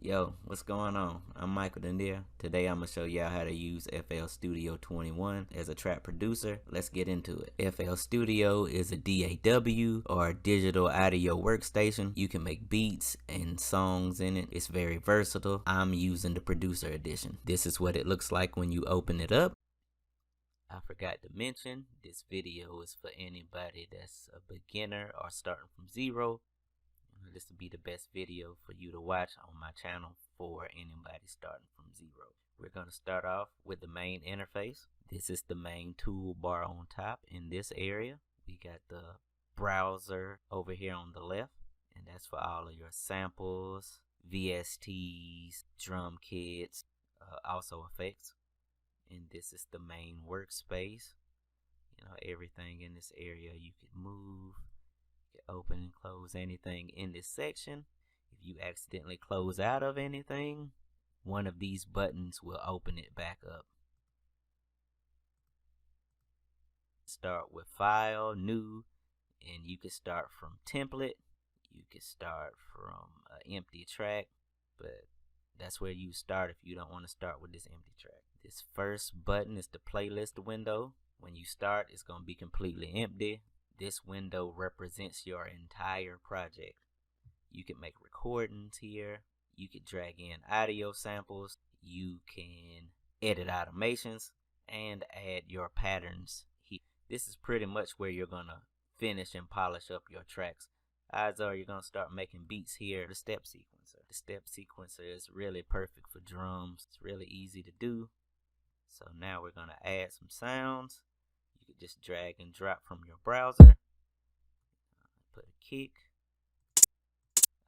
Yo, what's going on? I'm Michael Denir. Today I'm going to show y'all how to use FL Studio 21 as a trap producer. Let's get into it. FL Studio is a DAW or digital audio workstation. You can make beats and songs in it. It's very versatile. I'm using the producer edition. This is what it looks like when you open it up. I forgot to mention, this video is for anybody that's a beginner or starting from zero. This will be the best video for you to watch on my channel for anybody starting from zero. We're going to start off with the main interface. This is the main toolbar on top. In this area, we got the browser over here on the left, and that's for all of your samples, VSTs, drum kits, also effects. And this is the main workspace. You know, everything in this area you can move. Open and close anything in this section. If you accidentally close out of anything, one of these buttons will open it back up. Start with file, new, and you can start from template. You can start from an empty track, but that's where you start if you don't want to start with this empty track. This first button is the playlist window. When you start, it's going to be completely empty. This window represents your entire project. You can make recordings here. You can drag in audio samples. You can edit automations and add your patterns here. This is pretty much where you're going to finish and polish up your tracks. Odds are you're going to start making beats here. The step sequencer. The step sequencer is really perfect for drums. It's really easy to do. So now we're going to add some sounds. You could just drag and drop from your browser. Put a kick,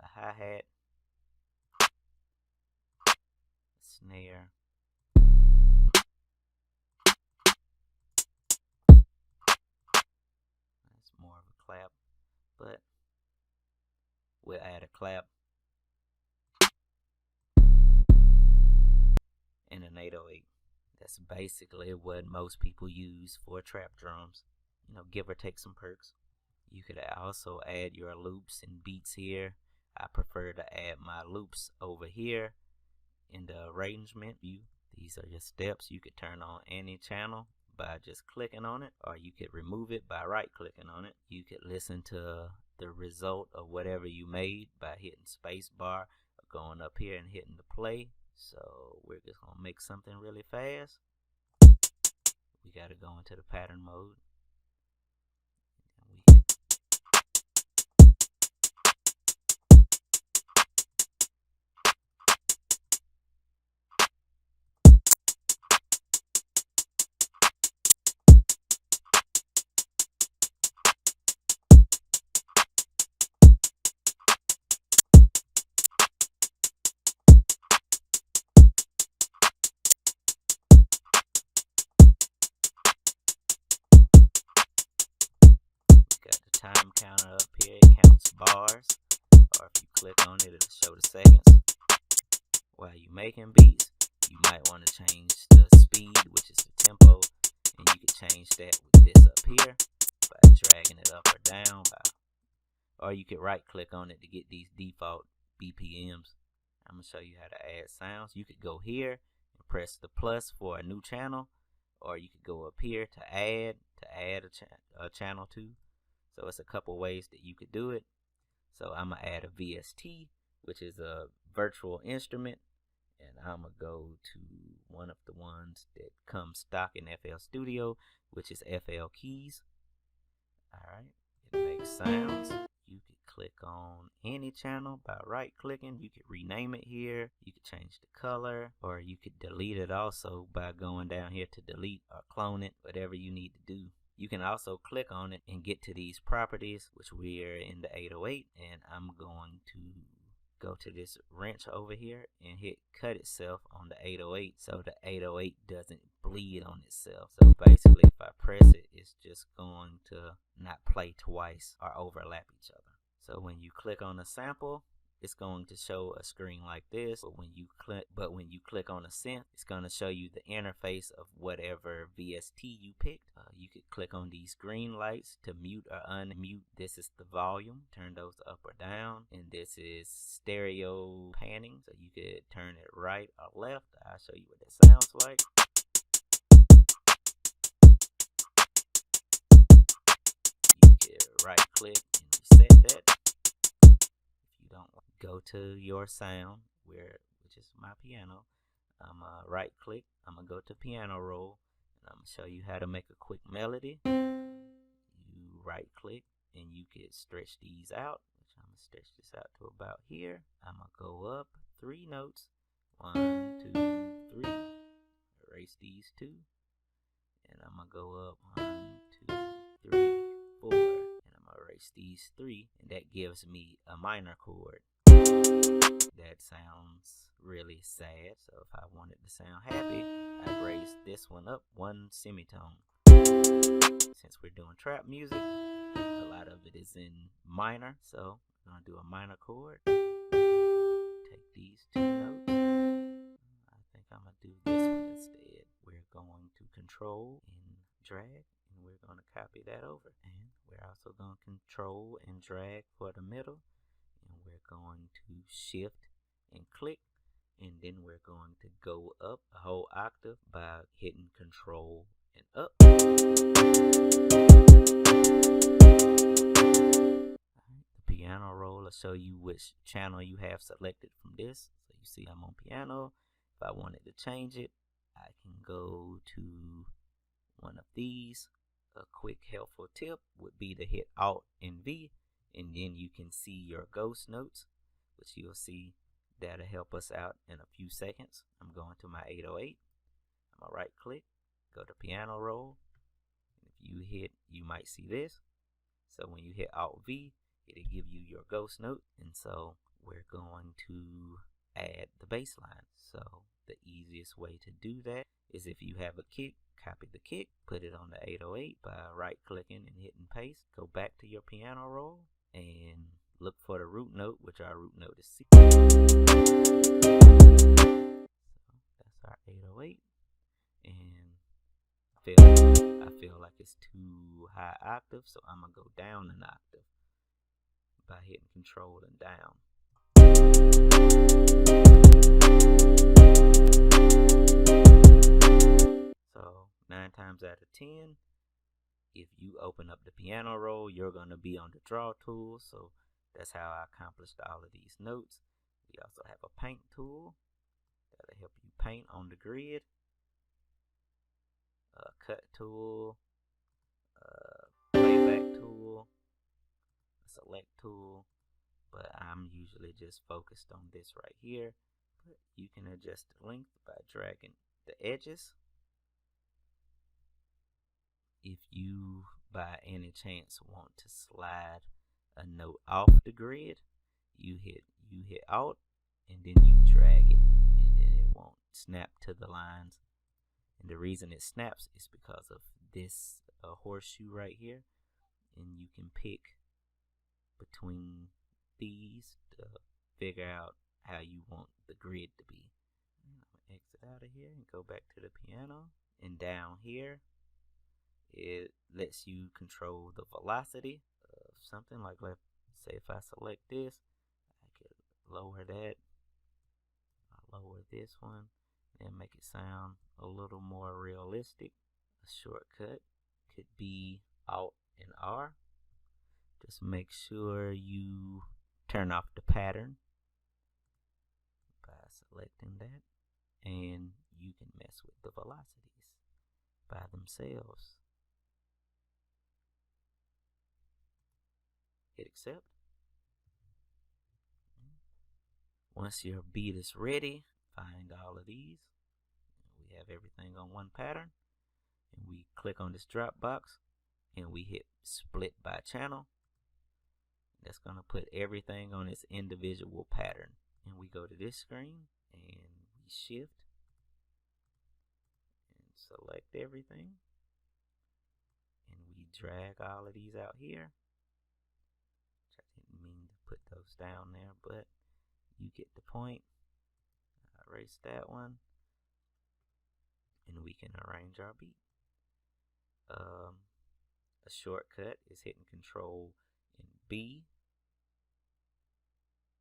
a hi-hat, a snare, that's more of a clap, but we'll add a clap and an 808. That's basically what most people use for trap drums, you know, give or take some perks. You could also add your loops and beats here. I prefer to add my loops over here in the arrangement view. These are your steps. You could turn on any channel by just clicking on it, or you could remove it by right clicking on it. You could listen to the result of whatever you made by hitting space bar or going up here and hitting the play. So we're just gonna make something really fast. We gotta go into the pattern mode. Got the time counter up here, it counts bars, or if you click on it, it'll show the seconds. While you're making beats, you might want to change the speed, which is the tempo, and you can change that with this up here by dragging it up or down, or you could right click on it to get these default BPMs. I'm going to show you how to add sounds. You could go here and press the plus for a new channel, or you could go up here to add a channel to. So it's a couple ways that you could do it. So I'm going to add a VST, which is a virtual instrument. And I'm going to go to one of the ones that comes stock in FL Studio, which is FL Keys. Alright, it makes sounds. You could click on any channel by right clicking. You could rename it here. You could change the color, or you could delete it also by going down here to delete or clone it, whatever you need to do. You can also click on it and get to these properties, which we are in the 808, and I'm going to go to this wrench over here and hit cut itself on the 808 so the 808 doesn't bleed on itself. So basically if I press it, it's just going to not play twice or overlap each other. So when you click on a sample, it's going to show a screen like this, but when you click on a synth, it's going to show you the interface of whatever VST you picked. You could click on these green lights to mute or unmute. This is the volume, turn those up or down, and this is stereo panning, so you could turn it right or left. I'll show you what that sounds like. You can right click and reset that. If you don't go to your sound, which is my piano, I'm gonna right click, I'm gonna go to piano roll, and I'm gonna show you how to make a quick melody. You right click and you can stretch these out, which I'm gonna stretch this out to about here. I'm gonna go up 3 notes, 1, 2, 3, erase these 2, and I'm gonna go up 1, 2, 3, 4, and I'm gonna erase these 3, and that gives me a minor chord. That sounds really sad, so if I wanted to sound happy, I'd raise this one up 1 semitone. Since we're doing trap music, a lot of it is in minor, so I'm gonna do a minor chord. Take these 2 notes. I think I'm gonna do this one instead. We're going to control and drag, and we're gonna copy that over. And we're also gonna control and drag for the middle, and we're going to shift and click, and then we're going to go up a whole octave by hitting control and up. The piano roll will show you which channel you have selected from this. So you see I'm on piano. If I wanted to change it, I can go to one of these. A quick helpful tip would be to hit Alt and V, and then you can see your ghost notes, which you'll see that'll help us out in a few seconds. I'm going to my 808. I'm gonna right click, go to piano roll. If you hit, you might see this. So when you hit Alt V, it'll give you your ghost note. And so we're going to add the bass line. So the easiest way to do that is if you have a kick, copy the kick, put it on the 808 by right clicking and hitting paste. Go back to your piano roll and look for the root note, which our root note is C. So that's our 808. And I feel like it's too high octave, so I'm gonna go down an octave by hitting control and down. So 9 times out of 10, if you open up the piano roll, you're gonna be on the draw tool. So that's how I accomplished all of these notes. We also have a paint tool that'll help you paint on the grid. A cut tool, a playback tool, a select tool, but I'm usually just focused on this right here. But you can adjust the length by dragging the edges. If you by any chance want to slide a note off the grid, you hit Alt and then you drag it, and then it won't snap to the lines. And the reason it snaps is because of this horseshoe right here, and you can pick between these to figure out how you want the grid to be. I'm gonna exit out of here and go back to the piano, and down here it lets you control the velocity of something. Like, let's say if I select this, I could lower that. I'll lower this one and make it sound a little more realistic. A shortcut could be Alt and R. Just make sure you turn off the pattern by selecting that, and you can mess with the velocities by themselves. Hit accept. Once your beat is ready, find all of these. We have everything on one pattern, and we click on this drop box and we hit split by channel. That's going to put everything on its individual pattern. And we go to this screen and we shift and select everything, and we drag all of these out here. I didn't mean to put those down there, but You get the point. Erase that one. And we can arrange our beat. A shortcut is hitting Control and B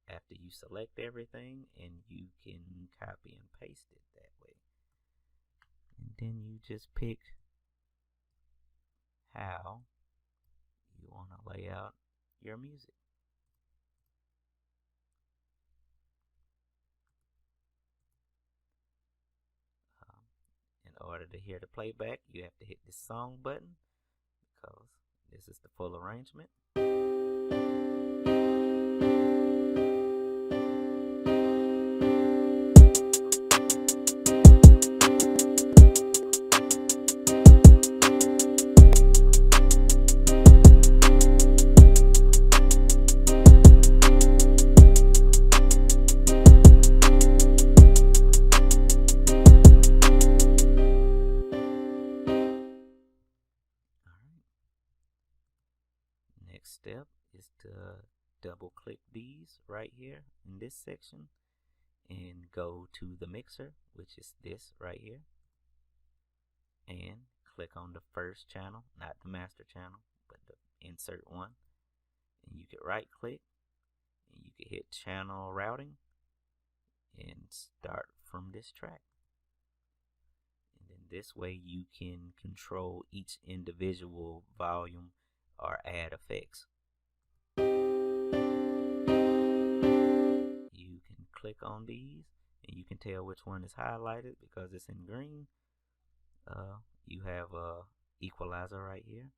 after you select everything, and you can copy and paste it that way. And then you just pick how you want to lay out your music. In order to hear the playback, you have to hit the song button because this is the full arrangement. Next step is to double click these right here in this section and go to the mixer, which is this right here, and click on the first channel, not the master channel, but the insert one. And you can right click and you can hit channel routing and start from this track. And then this way you can control each individual volume or add effects. You can click on these and you can tell which one is highlighted because it's in green. You have a equalizer right here.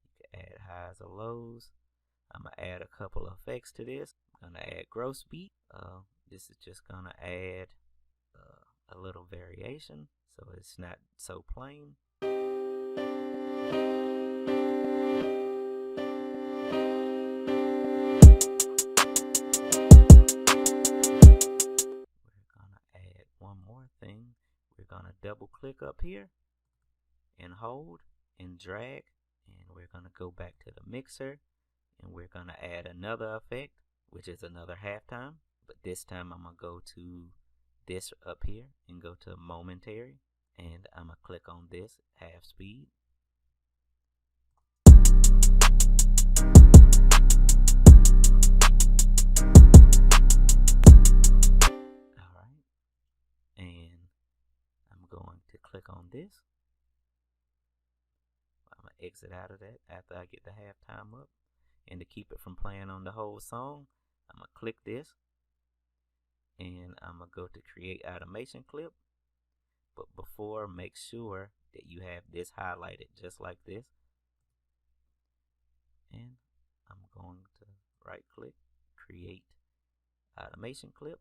You can add highs or lows. I'm gonna add a couple of effects to this. I'm gonna add gross beat. This is just gonna add a little variation so it's not so plain. We're gonna double click up here and hold and drag, and we're gonna go back to the mixer and we're gonna add another effect, which is another halftime, but this time I'm gonna go to this up here and go to momentary, and I'm gonna click on this half speed. Going to click on this. I'm going to exit out of that after I get the halftime up. And to keep it from playing on the whole song, I'm going to click this. And I'm going to go to create automation clip. But before, make sure that you have this highlighted just like this. And I'm going to right click, create automation clip.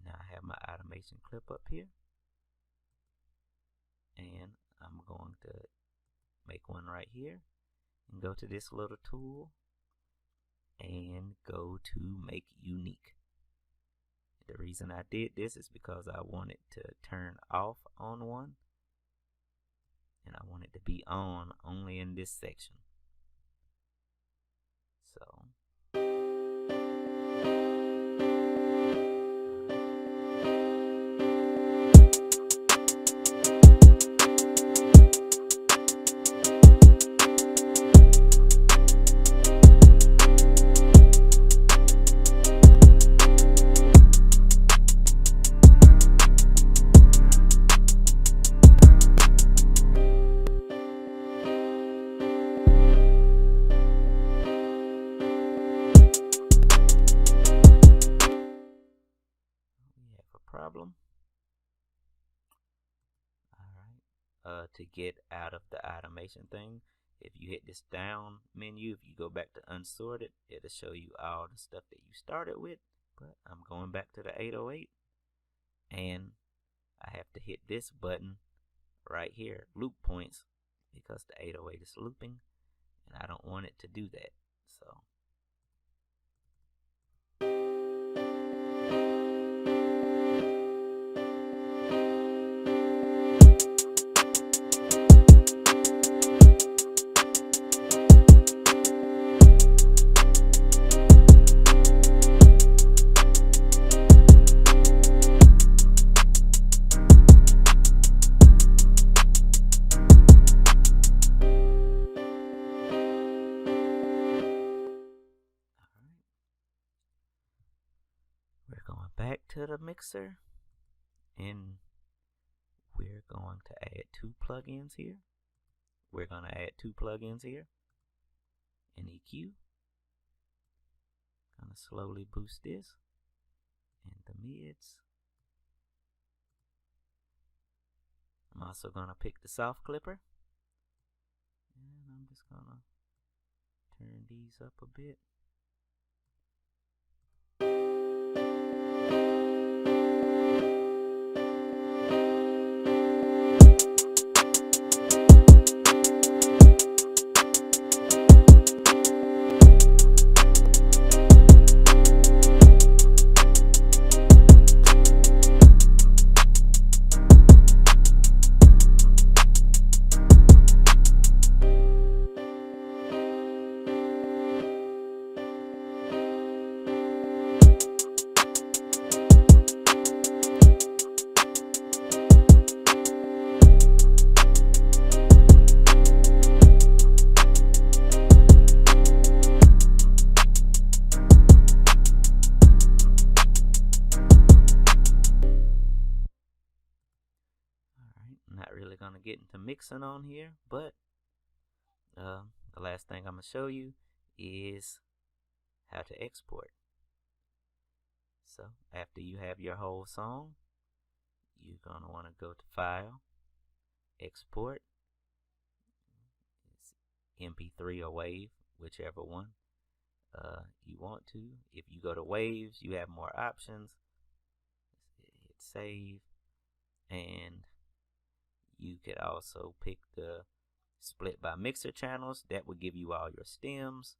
Now I have my automation clip up here, and I'm going to make one right here and go to this little tool and go to make unique. The reason I did this is because I wanted to turn off on one and I want it to be on only in this section. So problem. Alright, to get out of the automation thing, if you hit this down menu, if you go back to unsorted, it'll show you all the stuff that you started with. But I'm going back to the 808, and I have to hit this button right here, loop points, because the 808 is looping and I don't want it to do that. So Going back to the mixer, and we're going to add two plugins here. We're going to add two plugins here. An EQ. Gonna slowly boost this. And the mids. I'm also gonna pick the soft clipper. And I'm just gonna turn these up a bit. Not really gonna get into mixing on here, but the last thing I'm gonna show you is how to export. So after you have your whole song, you're gonna want to go to File, Export. It's MP3 or Wave, whichever one you want to. If you go to Waves, you have more options. Hit Save, and you could also pick the split by mixer channels. That will give you all your stems.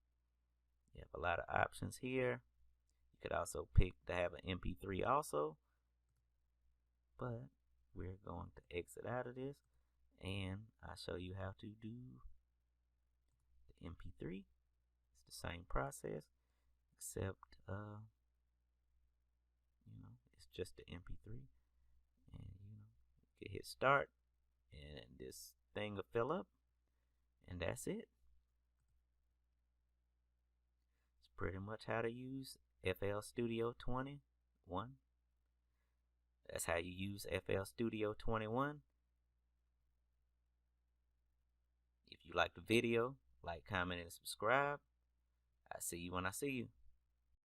You have a lot of options here. You could also pick to have an MP3 also, but we're going to exit out of this, and I'll show you how to do the MP3. It's the same process, except it's just the MP3, and you can hit start, and this thing will fill up, and that's it. It's pretty much how to use FL Studio 21. That's how you use FL Studio 21. If you like the video, like, comment, and subscribe. I see you when I see you.